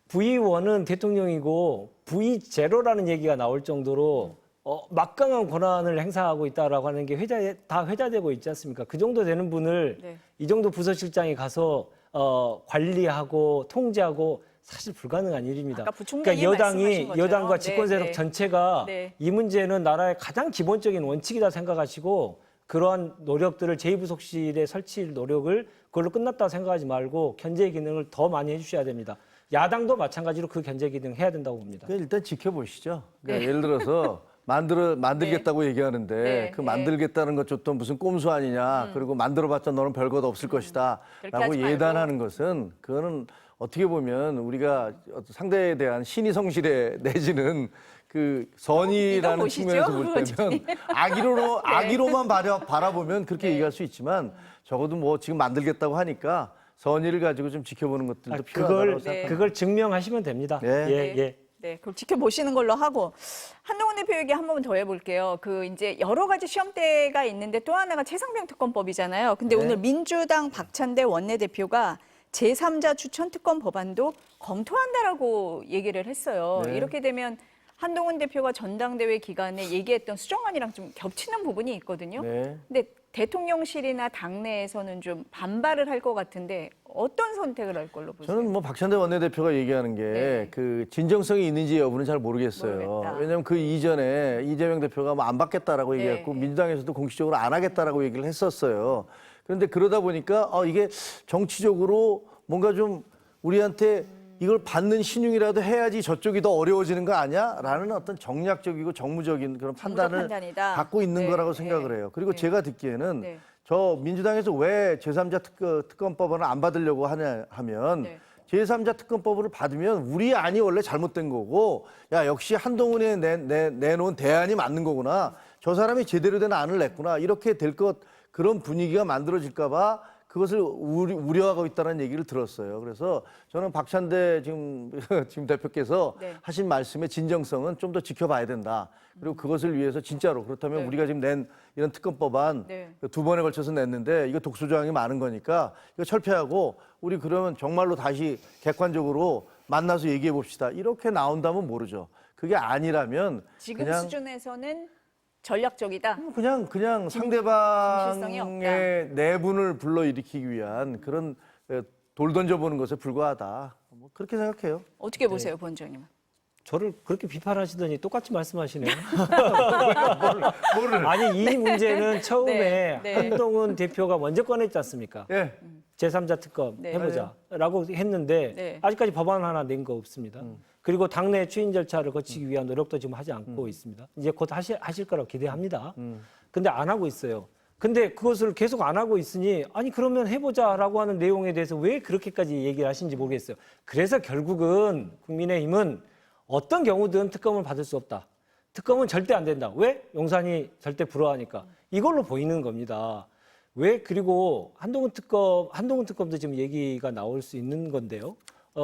V1은 대통령이고 V0라는 얘기가 나올 정도로 막강한 권한을 행사하고 있다라고 하는 게 다 회자되고 있지 않습니까? 그 정도 되는 분을 네. 이 정도 부서실장이 가서 관리하고 통제하고 사실 불가능한 일입니다. 아까 부총장이 말씀하신 것처럼. 여당과 네, 집권 세력 네. 전체가 네. 이 문제는 나라의 가장 기본적인 원칙이다 생각하시고 그러한 노력들을 제2부속실에 설치할 노력을 그걸로 끝났다고 생각하지 말고 견제 기능을 더 많이 해주셔야 됩니다. 야당도 마찬가지로 그 견제 기능 해야 된다고 봅니다. 일단 지켜보시죠. 그러니까 네. 예를 들어서 만들겠다고 얘기하는데 네. 그 만들겠다는 것도 무슨 꼼수 아니냐. 그리고 만들어봤자 너는 별것 없을 것이다. 그렇게 라고 하지 말고. 예단하는 것은 그거는 어떻게 보면 우리가 어떤 상대에 대한 신의 성실에 내지는 그 선의라는 믿어보시죠, 측면에서 볼 때면 악의로만 바라보면 그렇게 네. 얘기할 수 있지만 적어도 뭐 지금 만들겠다고 하니까 선의를 가지고 좀 지켜보는 것들도 필요하다고 생각합니다. 그걸 증명하시면 됩니다. 네. 예. 네, 그걸 지켜보시는 걸로 하고 한동훈 대표 얘기 한 번만 더 해볼게요. 그 이제 여러 가지 시험대가 있는데 또 하나가 최상병 특검법이잖아요. 근데 네. 오늘 민주당 박찬대 원내대표가 제3자 추천 특검 법안도 검토한다라고 얘기를 했어요. 네. 이렇게 되면 한동훈 대표가 전당대회 기간에 얘기했던 수정안이랑 좀 겹치는 부분이 있거든요. 네. 근데 대통령실이나 당내에서는 좀 반발을 할 것 같은데 어떤 선택을 할 걸로 보세요? 저는 뭐 박찬대 원내대표가 얘기하는 게 네. 그 진정성이 있는지 여부는 잘 모르겠어요. 모르겠다. 왜냐하면 그 이전에 이재명 대표가 뭐 안 받겠다라고 네. 얘기했고 민주당에서도 공식적으로 안 하겠다라고 얘기를 했었어요. 그런데 그러다 보니까 이게 정치적으로 뭔가 좀 우리한테 이걸 받는 신용이라도 해야지 저쪽이 더 어려워지는 거 아니야? 라는 어떤 정략적이고 정무적인 그런 판단을 판단이다. 갖고 있는 네, 거라고 네, 생각을 해요. 그리고 네. 제가 듣기에는 네. 저 민주당에서 왜 제3자 특검법을 안 받으려고 하냐 하면 네. 제3자 특검법을 받으면 우리 안이 원래 잘못된 거고 야 역시 한동훈이 내놓은 대안이 맞는 거구나. 저 사람이 제대로 된 안을 냈구나. 이렇게 될 것 그런 분위기가 만들어질까 봐 그것을 우려하고 있다는 얘기를 들었어요. 그래서 저는 박찬대 지금 대표께서 네. 하신 말씀의 진정성은 좀 더 지켜봐야 된다. 그리고 그것을 위해서 진짜로 그렇다면 네. 우리가 지금 낸 이런 특검법안 네. 두 번에 걸쳐서 냈는데 이거 독소 조항이 많은 거니까 이거 철폐하고 우리 그러면 정말로 다시 객관적으로 만나서 얘기해 봅시다. 이렇게 나온다면 모르죠. 그게 아니라면 지금 그냥 수준에서는 전략적이다. 그냥 진실성이 상대방의 내분을 불러일으키기 위한 그런 돌 던져보는 것에 불과하다. 뭐 그렇게 생각해요. 어떻게 보세요, 본장님은? 저를 그렇게 비판하시더니 똑같이 말씀하시네요. 뭐를? 아니 이 문제는 처음에 네, 네. 한동훈 대표가 먼저 꺼냈지 않습니까? 예. 제3자 특검 네. 해보자라고 했는데 네. 아직까지 법안 하나 낸 거 없습니다. 그리고 당내 추인 절차를 거치기 위한 노력도 지금 하지 않고 있습니다. 이제 곧 하실 거라고 기대합니다. 근데 안 하고 있어요. 근데 그것을 계속 안 하고 있으니 아니 그러면 해보자라고 하는 내용에 대해서 왜 그렇게까지 얘기를 하시는지 모르겠어요. 그래서 결국은 국민의힘은 어떤 경우든 특검을 받을 수 없다. 특검은 절대 안 된다. 왜? 용산이 절대 불허하니까. 이걸로 보이는 겁니다. 왜? 그리고 한동훈 특검도 지금 얘기가 나올 수 있는 건데요.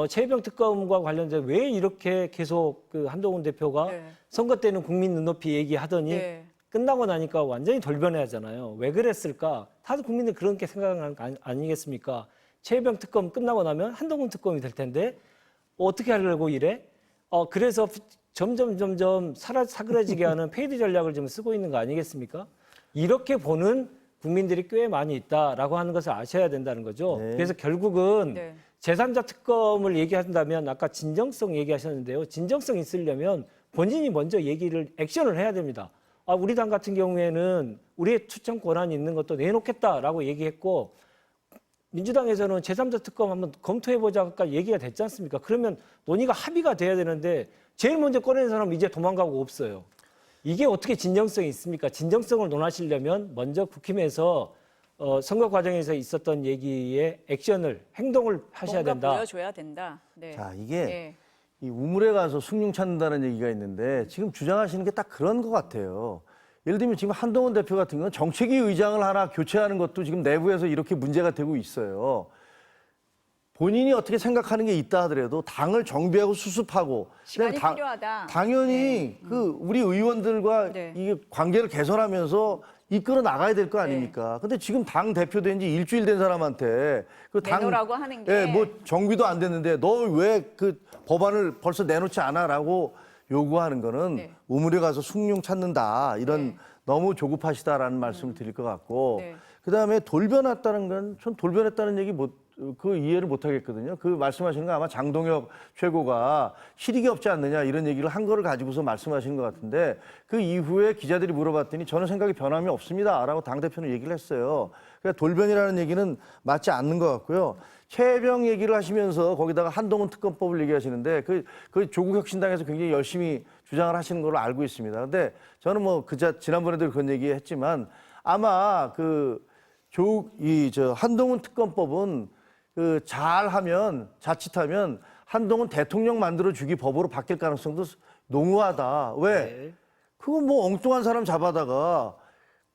최혜병 특검과 관련돼서 왜 이렇게 계속 그 한동훈 대표가 네. 선거 때는 국민 눈높이 얘기하더니 네. 끝나고 나니까 완전히 돌변해하잖아요. 왜 그랬을까? 다들 국민들 그렇게 생각하는 거 아니겠습니까? 최혜병 특검 끝나고 나면 한동훈 특검이 될 텐데 어떻게 하려고 이래? 그래서 점점 사그라지게 하는 페이드 전략을 좀 쓰고 있는 거 아니겠습니까? 이렇게 보는 국민들이 꽤 많이 있다라고 하는 것을 아셔야 된다는 거죠. 네. 그래서 결국은 네. 제3자 특검을 얘기한다면 아까 진정성 얘기하셨는데요. 진정성 있으려면 본인이 먼저 액션을 해야 됩니다. 우리 당 같은 경우에는 우리의 추천 권한이 있는 것도 내놓겠다라고 얘기했고 민주당에서는 제3자 특검 한번 검토해보자까지 얘기가 됐지 않습니까? 그러면 논의가 합의가 돼야 되는데 제일 먼저 꺼내는 사람은 이제 도망가고 없어요. 이게 어떻게 진정성이 있습니까? 진정성을 논하시려면 먼저 국힘에서 선거 과정에서 있었던 얘기에 행동을 하셔야 뭔가 된다. 보여줘야 된다. 네. 자, 이게 네. 이 우물에 가서 숭늉 찾는다는 얘기가 있는데 지금 주장하시는 게 딱 그런 것 같아요. 예를 들면 지금 한동훈 대표 같은 건 정책위 의장을 하나 교체하는 것도 지금 내부에서 이렇게 문제가 되고 있어요. 본인이 어떻게 생각하는 게 있다 하더라도 당을 정비하고 수습하고 시간이 그다음에 필요하다. 당연히 그 우리 의원들과 네. 이게 관계를 개선하면서 이끌어 나가야 될 거 아닙니까? 근데 지금 당 대표 된 지 일주일 된 사람한테 내놓으라고 하는 게. 예, 뭐 정비도 안 됐는데 너 왜 그 법안을 벌써 내놓지 않아라고 요구하는 거는 네. 우물에 가서 숭늉 찾는다 이런 네. 너무 조급하시다라는 말씀을 드릴 것 같고 네. 그다음에 돌변했다는 건 전 돌변했다는 얘기 그 이해를 못 하겠거든요. 그 말씀하시는 거 아마 장동혁 최고가 실익이 없지 않느냐 이런 얘기를 한 거를 가지고서 말씀하시는 것 같은데 그 이후에 기자들이 물어봤더니 저는 생각이 변함이 없습니다라고 당대표는 얘기를 했어요. 그러니까 돌변이라는 얘기는 맞지 않는 것 같고요. 최혜병 얘기를 하시면서 거기다가 한동훈 특검법을 얘기하시는데 그 조국혁신당에서 굉장히 열심히 주장을 하시는 걸로 알고 있습니다. 근데 저는 뭐 지난번에도 그런 얘기 했지만 아마 한동훈 특검법은 자칫하면 한동훈 대통령 만들어주기 법으로 바뀔 가능성도 농후하다. 왜? 네. 그거 뭐 엉뚱한 사람 잡아다가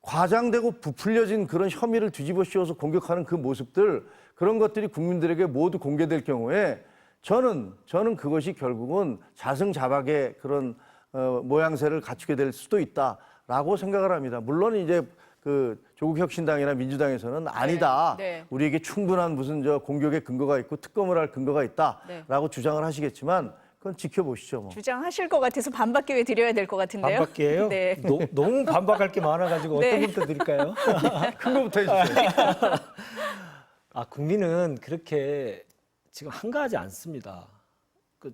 과장되고 부풀려진 그런 혐의를 뒤집어 씌워서 공격하는 그 모습들 그런 것들이 국민들에게 모두 공개될 경우에 저는 그것이 결국은 자승자박의 그런 모양새를 갖추게 될 수도 있다라고 생각을 합니다. 물론 이제 조국혁신당이나 민주당에서는 아니다. 네. 우리에게 충분한 무슨 공격의 근거가 있고 특검을 할 근거가 있다라고 네. 주장을 하시겠지만 그건 지켜보시죠. 뭐. 주장하실 것 같아서 반박 기회 드려야 될 것 같은데요. 반박기예요? 네. 너무 반박할 게 많아가지고 네. 어떤 것부터 드릴까요? 큰 거부터 해주세요. 국민은 그렇게 지금 한가하지 않습니다.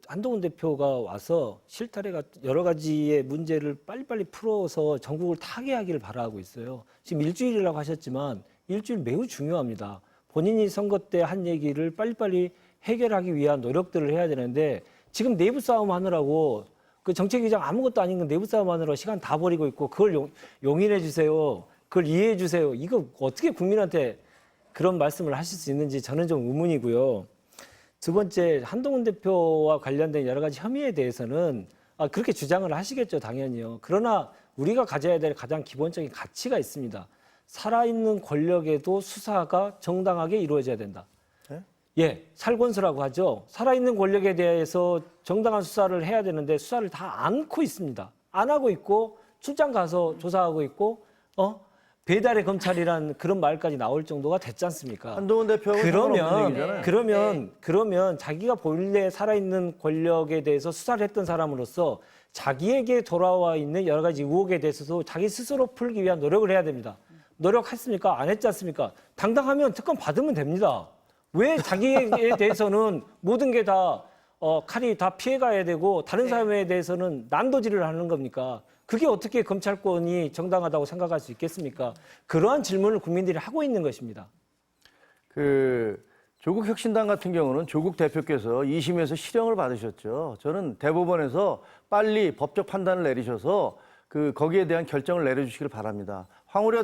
한동훈 대표가 와서 실타래가 여러 가지의 문제를 빨리빨리 풀어서 전국을 타개하기를 바라고 있어요. 지금 일주일이라고 하셨지만 일주일 매우 중요합니다. 본인이 선거 때 한 얘기를 빨리빨리 해결하기 위한 노력들을 해야 되는데 지금 내부 싸움 하느라고 그 정책위장 아무것도 아닌 건 내부 싸움 하느라 시간 다 버리고 있고 그걸 용인해 주세요. 그걸 이해해 주세요. 이거 어떻게 국민한테 그런 말씀을 하실 수 있는지 저는 좀 의문이고요. 두 번째, 한동훈 대표와 관련된 여러 가지 혐의에 대해서는 그렇게 주장을 하시겠죠, 당연히요. 그러나 우리가 가져야 될 가장 기본적인 가치가 있습니다. 살아있는 권력에도 수사가 정당하게 이루어져야 된다. 네? 예, 살권수라고 하죠. 살아있는 권력에 대해서 정당한 수사를 해야 되는데 수사를 다 안고 있습니다. 안 하고 있고 출장 가서 조사하고 있고 배달의 검찰이란 그런 말까지 나올 정도가 됐지 않습니까? 한동훈 대표가 그러면 자기가 본래 살아있는 권력에 대해서 수사를 했던 사람으로서 자기에게 돌아와 있는 여러 가지 의혹에 대해서도 자기 스스로 풀기 위한 노력을 해야 됩니다. 노력했습니까? 안 했지 않습니까? 당당하면 특검 받으면 됩니다. 왜 자기에 대해서는 모든 게 다 칼이 다 피해가야 되고 다른 사람에 대해서는 난도질을 하는 겁니까? 그게 어떻게 검찰권이 정당하다고 생각할 수 있겠습니까? 그러한 질문을 국민들이 하고 있는 것입니다. 조국 혁신당 같은 경우는 조국 대표께서 2심에서 실형을 받으셨죠. 저는 대법원에서 빨리 법적 판단을 내리셔서 거기에 대한 결정을 내려주시길 바랍니다. 황우려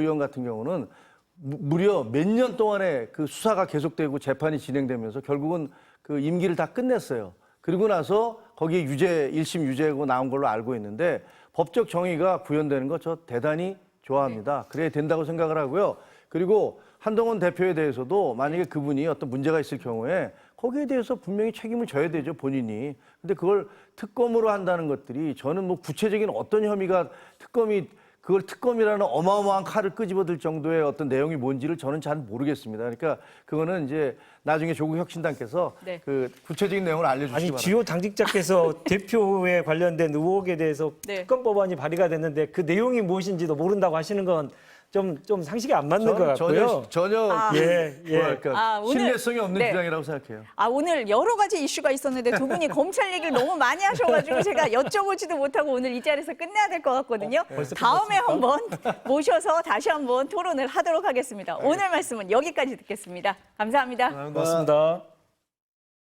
의원 같은 경우는 무려 몇 년 동안의 그 수사가 계속되고 재판이 진행되면서 결국은 그 임기를 다 끝냈어요. 그리고 나서 거기에 1심 유죄고 나온 걸로 알고 있는데 법적 정의가 구현되는 거 저 대단히 좋아합니다. 그래야 된다고 생각을 하고요. 그리고 한동훈 대표에 대해서도 만약에 그분이 어떤 문제가 있을 경우에 거기에 대해서 분명히 책임을 져야 되죠, 본인이. 근데 그걸 특검으로 한다는 것들이 저는 뭐 구체적인 어떤 혐의가 그걸 특검이라는 어마어마한 칼을 끄집어들 정도의 어떤 내용이 뭔지를 저는 잘 모르겠습니다. 그러니까 그거는 이제 나중에 조국 혁신당께서 네. 그 구체적인 내용을 알려주시기 아니 바랍니다. 주요 당직자께서 대표에 관련된 의혹에 대해서 네. 특검 법안이 발의가 됐는데 그 내용이 무엇인지도 모른다고 하시는 건 좀 상식이 안 맞는 것 같고요. 전혀 예. 오늘- 신뢰성이 없는 네. 주장이라고 생각해요. 오늘 여러 가지 이슈가 있었는데 두 분이 검찰 얘기를 너무 많이 하셔가지고 제가 여쭤보지도 못하고 오늘 이 자리에서 끝내야 될 것 같거든요. 벌써 다음에 끝났습니까? 한번 모셔서 다시 한번 토론을 하도록 하겠습니다. 오늘 말씀은 여기까지 듣겠습니다. 감사합니다. 고맙습니다.